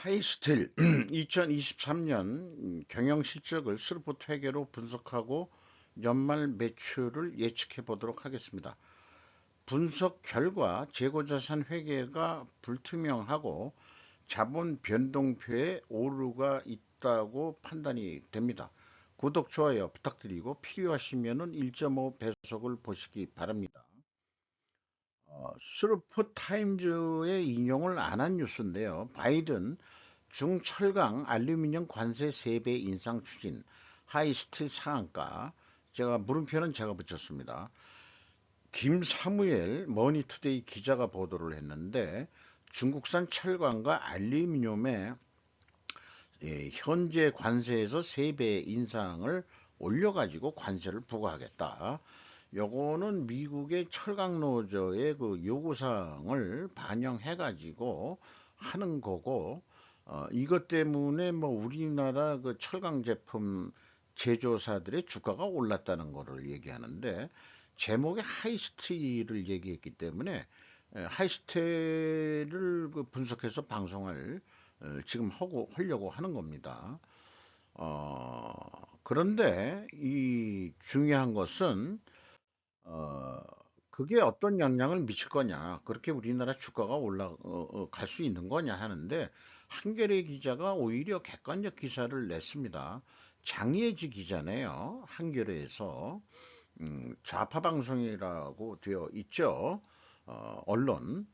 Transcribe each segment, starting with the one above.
하이스틸 2023년 경영 실적을 스루포트 회계로 분석하고 연말 매출을 예측해 보도록 하겠습니다. 분석 결과 재고자산 회계가 불투명하고 자본 변동표에 오류가 있다고 판단이 됩니다. 구독, 좋아요 부탁드리고 필요하시면 1.5 배속을 보시기 바랍니다. 스루포 타임즈의 인용을 안 한 뉴스인데요. 바이든 중철강 알루미늄 관세 3배 인상 추진, 하이스틸 상한가, 제가 물음표는 제가 붙였습니다. 김사무엘 머니투데이 기자가 보도를 했는데 중국산 철강과 알루미늄의 현재 관세에서 3배 인상을 올려가지고 관세를 부과하겠다. 요거는 미국의 철강 노조의 그 요구사항을 반영해가지고 하는 거고, 이것 때문에 뭐 우리나라 그 철강 제품 제조사들의 주가가 올랐다는 거를 얘기하는데, 제목에 하이스틸을 얘기했기 때문에 하이스틸을 그 분석해서 방송을 지금 하려고 하는 겁니다. 그런데 이 중요한 것은 그게 어떤 영향을 미칠 거냐, 그렇게 우리나라 주가가 올라갈 수 있는 거냐 하는데, 한겨레 기자가 오히려 객관적 기사를 냈습니다. 장예지 기자네요. 한겨레에서 좌파 방송이라고 되어 있죠. 언론.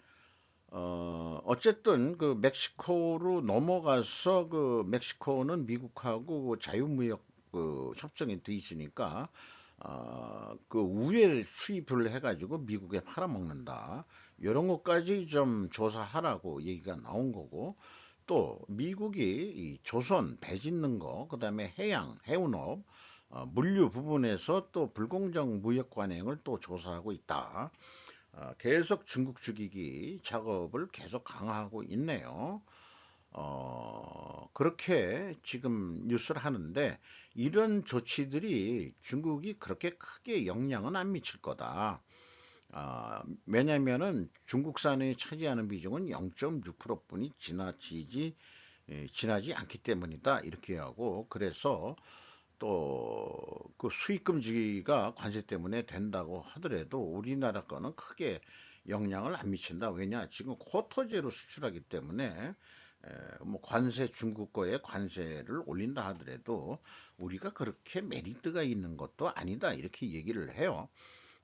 어쨌든 그 멕시코로 넘어가서 그 멕시코는 미국하고 그 자유무역 그 협정이 돼 있으니까 그 우회 수입을 해가지고 미국에 팔아먹는다. 이런 것까지 좀 조사하라고 얘기가 나온 거고, 또 미국이 이 조선 배 짓는 거, 그다음에 해양 해운업, 물류 부분에서 또 불공정 무역 관행을 또 조사하고 있다. 계속 중국 죽이기 작업을 계속 강화하고 있네요. 그렇게 지금 뉴스를 하는데, 이런 조치들이 중국이 그렇게 크게 영향은 안 미칠 거다. 왜냐면은 중국산이 차지하는 비중은 0.6%뿐이 지나지 않기 때문이다. 이렇게 하고, 그래서 또 그 수입 금지가 관세 때문에 된다고 하더라도 우리나라 거는 크게 영향을 안 미친다. 왜냐? 지금 쿼터제로 수출하기 때문에 뭐 관세, 중국 거에 관세를 올린다 하더라도 우리가 그렇게 메리트가 있는 것도 아니다. 이렇게 얘기를 해요.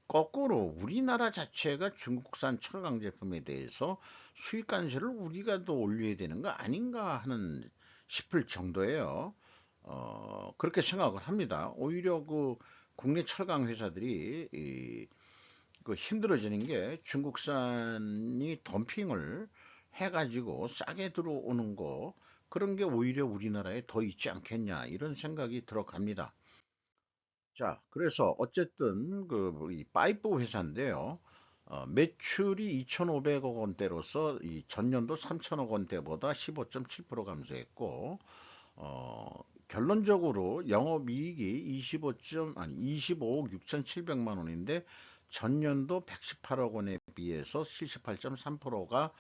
거꾸로 우리나라 자체가 중국산 철강 제품에 대해서 수입 관세를 우리가 더 올려야 되는 거 아닌가 하는 싶을 정도예요. 그렇게 생각을 합니다. 오히려 그 국내 철강 회사들이 그 힘들어지는 게 중국산이 덤핑을 해가지고 싸게 들어오는 거, 그런 게 오히려 우리나라에 더 있지 않겠냐 이런 생각이 들어갑니다. 자, 그래서 어쨌든 그이 파이프 회사인데요. 매출이 2,500억 원대로서 이 전년도 3천억 원대보다 15.7% 감소했고, 결론적으로 영업이익이 25억 6,700만 원인데 전년도 118억 원에 비해서 78.3%가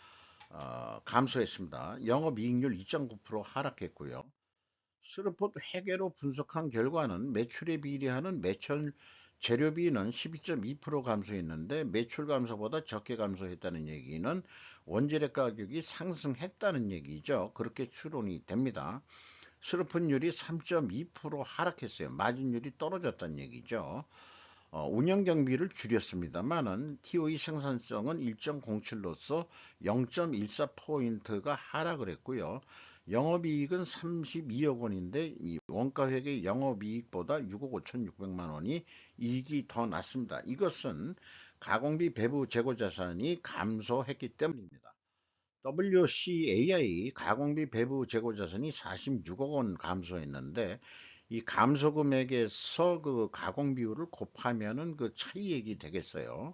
감소했습니다. 영업이익률 2.9% 하락했고요. 스루포트 회계로 분석한 결과는 매출에 비례하는 매출 재료비는 12.2% 감소했는데, 매출 감소보다 적게 감소했다는 얘기는 원재료 가격이 상승했다는 얘기죠. 그렇게 추론이 됩니다. 스루프율이 3.2% 하락했어요. 마진율이 떨어졌다는 얘기죠. 운영 경비를 줄였습니다만은 TOE 생산성은 1.07로서 0.14포인트가 하락을 했고요. 영업이익은 32억 원인데 이 원가회계 영업이익보다 6억 5,600만 원이 이익이 더 났습니다. 이것은 가공비 배부 재고 자산이 감소했기 때문입니다. WCAI 가공비 배부 재고 자산이 46억 원 감소했는데, 이 감소 금액에서 그 가공 비율을 곱하면은 그 차이액이 되겠어요.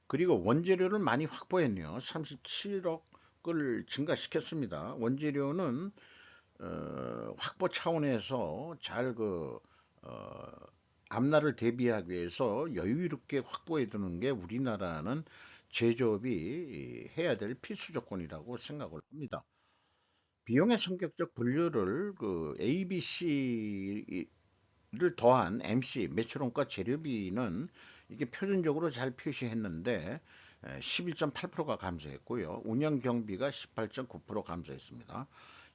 그리고 원재료를 많이 확보했네요. 37억을 증가시켰습니다. 원재료는 확보 차원에서 잘 앞날을 대비하기 위해서 여유롭게 확보해 두는 게 우리나라는 제조업이 해야 될 필수 조건이라고 생각을 합니다. 비용의 성격적 분류를 그 ABC를 더한 MC 매출원가 재료비는 이게 표준적으로 잘 표시했는데 11.8%가 감소했고요. 운영 경비가 18.9% 감소했습니다.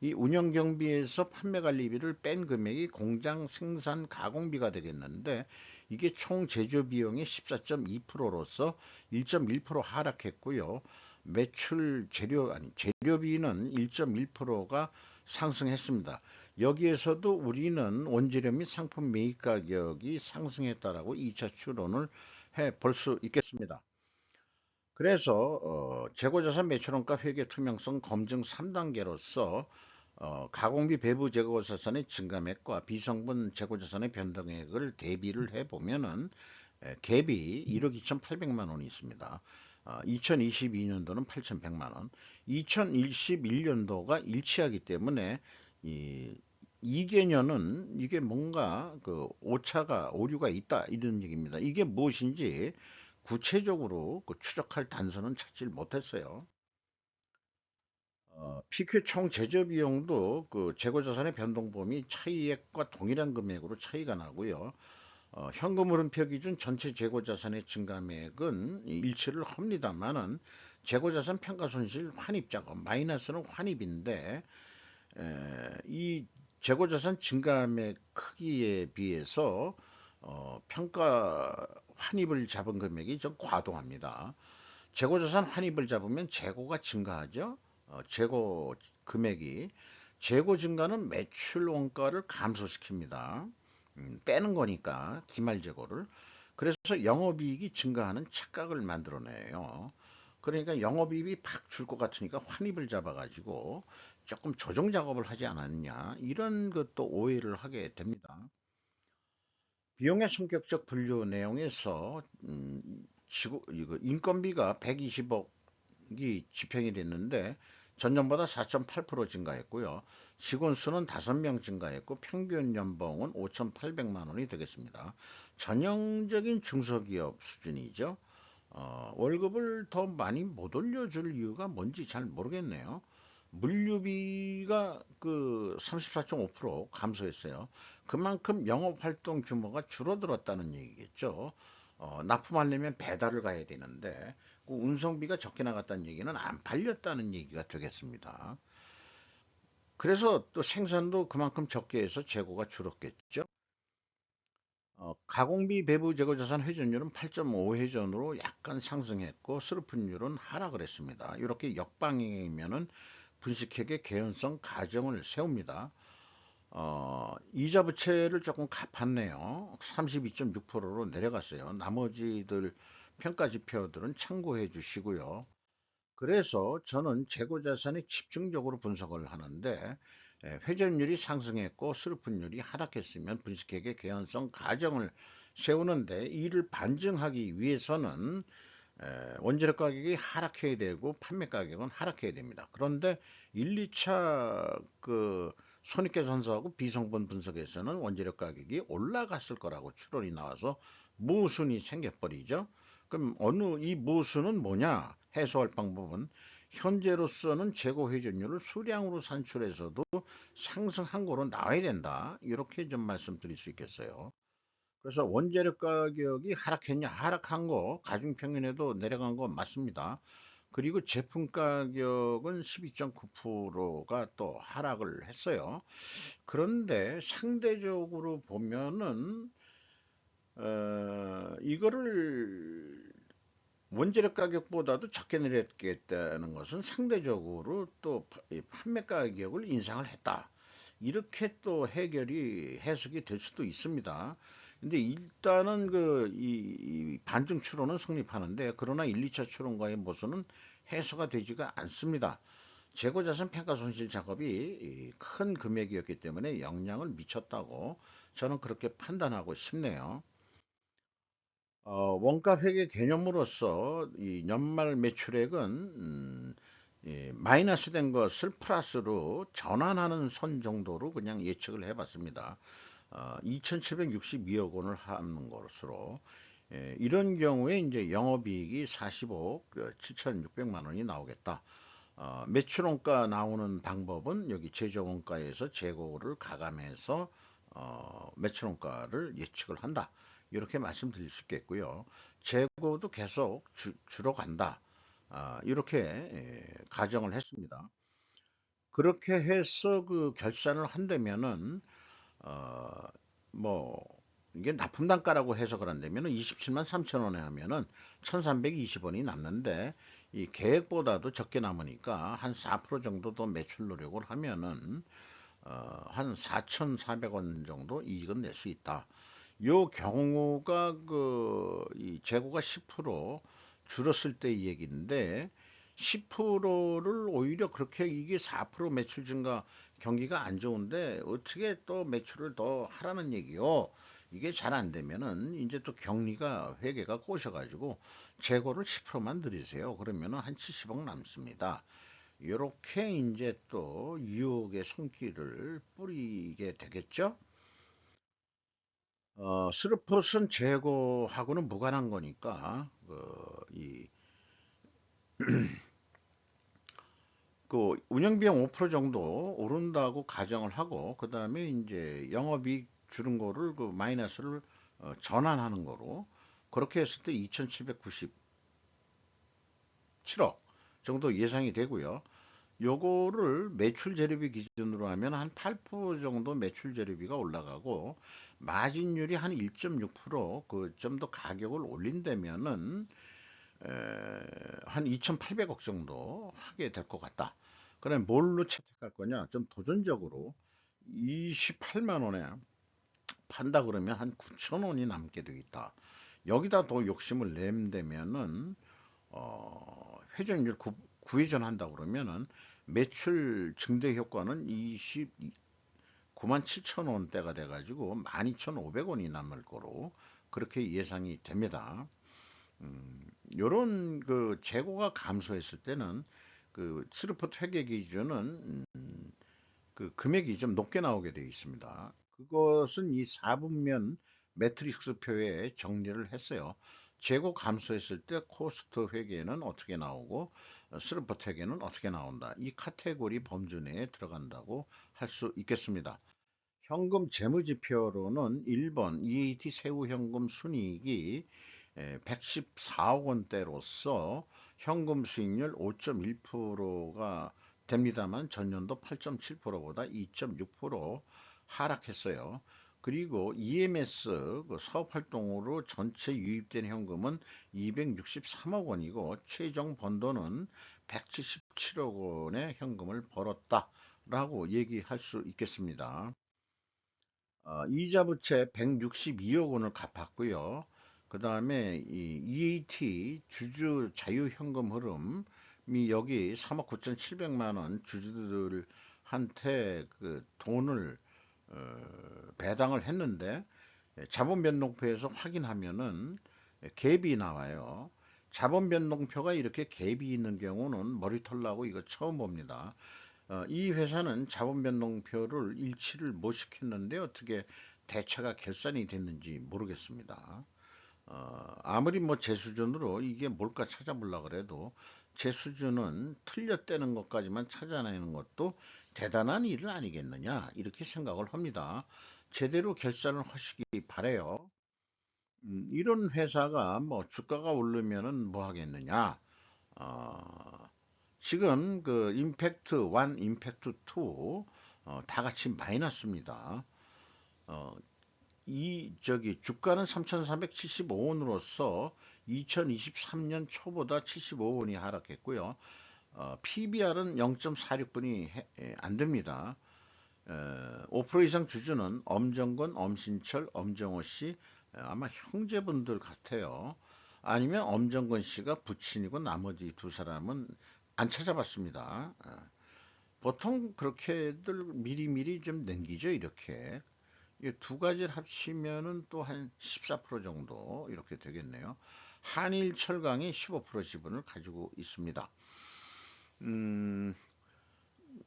이 운영 경비에서 판매 관리비를 뺀 금액이 공장 생산 가공비가 되겠는데 이게 총 제조 비용이 14.2%로서 1.1% 하락했고요. 매출 재료 아니 재료비는 1.1%가 상승했습니다. 여기에서도 우리는 원재료 및 상품 매입 가격이 상승했다라고 2차 추론을 해 볼 수 있겠습니다. 그래서 재고자산 매출원가 회계 투명성 검증 3단계로서 가공비 배부 재고자산의 증가액과 비성분 재고자산의 변동액을 대비를 해보면은 갭이 1억 2,800만 원이 있습니다. 2022년도는 8,100만 원, 2021년도가 일치하기 때문에 이 이개년은 이게 뭔가 그 오류가 있다 이런 얘기입니다. 이게 무엇인지 구체적으로 그 추적할 단서는 찾질 못했어요. PQ 총 제조 비용도 그 재고 자산의 변동 범위 차이액과 동일한 금액으로 차이가 나고요. 현금 흐름표 기준 전체 재고 자산의 증감액은 일치를 합니다만은 재고 자산 평가 손실 환입 작업 마이너스는 환입인데 이 재고 자산 증감액 크기에 비해서 평가 환입을 잡은 금액이 좀 과도합니다. 재고자산 환입을 잡으면 재고가 증가하죠. 재고 금액이 재고 증가는 매출 원가를 감소시킵니다. 빼는 거니까 기말 재고를. 그래서 영업이익이 증가하는 착각을 만들어내요. 그러니까 영업이익이 팍 줄 것 같으니까 환입을 잡아가지고 조금 조정 작업을 하지 않았냐 이런 것도 오해를 하게 됩니다. 비용의 성격적 분류 내용에서 이거 인건비가 120억이 집행이 됐는데 전년보다 4.8% 증가했고요. 직원 수는 5명 증가했고 평균 연봉은 5,800만 원이 되겠습니다. 전형적인 중소기업 수준이죠. 월급을 더 많이 못 올려줄 이유가 뭔지 잘 모르겠네요. 물류비가 그 34.5% 감소했어요. 그만큼 영업활동 규모가 줄어들었다는 얘기겠죠. 납품하려면 배달을 가야 되는데 그 운송비가 적게 나갔다는 얘기는 안 팔렸다는 얘기가 되겠습니다. 그래서 또 생산도 그만큼 적게 해서 재고가 줄었겠죠. 가공비 배부 재고 자산 회전율은 8.5 회전으로 약간 상승했고 스루픈율은 하락을 했습니다. 이렇게 역방향이면은 분식회계 개연성 가정을 세웁니다. 이자 부채를 조금 갚았네요. 32.6%로 내려갔어요. 나머지들 평가 지표들은 참고해 주시고요. 그래서 저는 재고 자산에 집중적으로 분석을 하는데 회전율이 상승했고 스루픈율이 하락했으면 분식회계 개연성 가정을 세우는데 이를 반증하기 위해서는 원재료 가격이 하락해야 되고 판매 가격은 하락해야 됩니다. 그런데 1, 2차 그 손익계산서하고 비성분 분석에서는 원재료 가격이 올라갔을 거라고 추론이 나와서 모순이 생겨버리죠. 그럼 이 모순은 뭐냐? 해소할 방법은 현재로서는 재고 회전율을 수량으로 산출해서도 상승한 거로 나와야 된다. 이렇게 좀 말씀드릴 수 있겠어요. 그래서 원재료 가격이 하락했냐? 하락한 거, 가중평균에도 내려간 거 맞습니다. 그리고 제품 가격은 12.9%가 또 하락을 했어요. 그런데 상대적으로 보면은 이거를 원재료 가격보다도 적게 내렸겠다는 것은 상대적으로 또 판매 가격을 인상을 했다. 이렇게 또 해석이 될 수도 있습니다. 근데 일단은 이 반증 추론은 성립하는데 그러나 1, 2차 추론과의 모순은 해소가 되지가 않습니다. 재고자산 평가 손실 작업이 큰 금액이었기 때문에 영향을 미쳤다고 저는 그렇게 판단하고 싶네요. 원가 회계 개념으로서 이 연말 매출액은 마이너스 된 것을 플러스로 전환하는 선 정도로 그냥 예측을 해봤습니다. 2,762억 원을 하는 것으로 이런 경우에 이제 영업이익이 45억 7,600만 원이 나오겠다. 매출원가 나오는 방법은 여기 제조원가에서 재고를 가감해서 매출원가를 예측을 한다. 이렇게 말씀드릴 수 있겠고요. 재고도 계속 줄어간다. 이렇게 가정을 했습니다. 그렇게 해서 그 결산을 한다면은 어, 뭐 이게 납품단가라고 해석을 한다면은 27만 3천 원에 하면은 1,320원이 남는데 이 계획보다도 적게 남으니까 한 4% 정도 더 매출 노력을 하면은 한 4,400원 정도 이익은 낼 수 있다. 요 경우가 그 이 재고가 10% 줄었을 때 얘기인데 10%를 오히려 그렇게 이게 4% 매출 증가 경기가 안 좋은데 어떻게 또 매출을 더 하라는 얘기요. 이게 잘 안 되면은 이제 또 격리가 회계가 꼬셔가지고 재고를 10%만 들이세요. 그러면은 한 70억 남습니다. 요렇게 이제 또 유혹의 손길을 뿌리게 되겠죠. 스루펫은 재고하고는 무관한 거니까 그 운영비용 5% 정도 오른다고 가정을 하고 그 다음에 이제 영업이익 줄은 거를 그 마이너스를 전환하는 거로 그렇게 했을 때 2,797억 정도 예상이 되고요. 요거를 매출 재료비 기준으로 하면 한 8% 정도 매출 재료비가 올라가고 마진율이 한 1.6%그 좀 더 가격을 올린다면은 한 2,800억 정도 하게 될 것 같다. 그럼 뭘로 채택할 거냐? 좀 도전적으로 28만 원에 판다 그러면 한 9천 원이 남게 되겠다. 여기다 더 욕심을 내면은 회전율 9회전 한다 그러면은 매출 증대 효과는 29만 7천 원대가 돼가지고 12,500원이 남을 거로 그렇게 예상이 됩니다. 요런 그 재고가 감소했을 때는 그 스루퍼 회계 기준은 그 금액이 좀 높게 나오게 되어 있습니다. 그것은 이 4분면 매트릭스 표에 정리를 했어요. 재고 감소했을 때 코스트 회계는 어떻게 나오고 스루퍼 회계는 어떻게 나온다. 이 카테고리 범주 내에 들어간다고 할 수 있겠습니다. 현금 재무지표로는 1번 EAT 세후 현금 순이익이 114억 원대로서 현금 수익률 5.1%가 됩니다만 전년도 8.7%보다 2.6% 하락했어요. 그리고 EMS 그 사업 활동으로 전체 유입된 현금은 263억 원이고 최종 번도는 177억 원의 현금을 벌었다라고 얘기할 수 있겠습니다. 이자 부채 162억 원을 갚았고요. 그 다음에 이 EAT 주주 자유현금 흐름이 여기 3억 9,700만 원 주주들한테 그 돈을 배당을 했는데 자본 변동표에서 확인하면은 갭이 나와요. 자본 변동표가 이렇게 갭이 있는 경우는 머리털 나고 이거 처음 봅니다. 이 회사는 자본 변동표를 일치를 못 시켰는데 어떻게 대차가 결산이 됐는지 모르겠습니다. 아무리 뭐 제 수준으로 이게 뭘까 찾아보려고 그래도 제 수준은 틀렸다는 것까지만 찾아내는 것도 대단한 일은 아니겠느냐 이렇게 생각을 합니다. 제대로 결산을 하시기 바래요. 이런 회사가 뭐 주가가 오르면은 뭐 하겠느냐? 어, 지금 그 임팩트 1, 임팩트 2 다 같이 마이너스입니다. 어, 이 저기 주가는 3,475원으로서 2023년 초보다 75원이 하락했고요. PBR은 0.46분이 안 됩니다. 5% 이상 주주는 엄정권, 엄신철, 엄정호 씨 아마 형제분들 같아요. 아니면 엄정권 씨가 부친이고 나머지 두 사람은 안 찾아봤습니다. 보통 그렇게들 미리미리 좀 넘기죠, 이렇게. 이 두 가지를 합치면은 또 한 14% 정도 이렇게 되겠네요. 한일철강이 15% 지분을 가지고 있습니다. 음,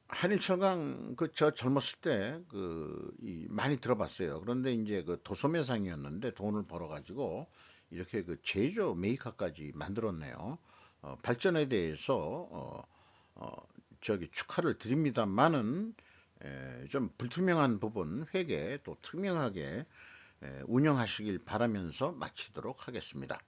한일철강 그 저 젊었을 때 그 이 많이 들어봤어요. 그런데 이제 그 도소매상이었는데 돈을 벌어가지고 이렇게 그 제조 메이커까지 만들었네요. 발전에 대해서 어, 저기 축하를 드립니다만은 좀 불투명한 부분 회계 또 투명하게 운영하시길 바라면서 마치도록 하겠습니다.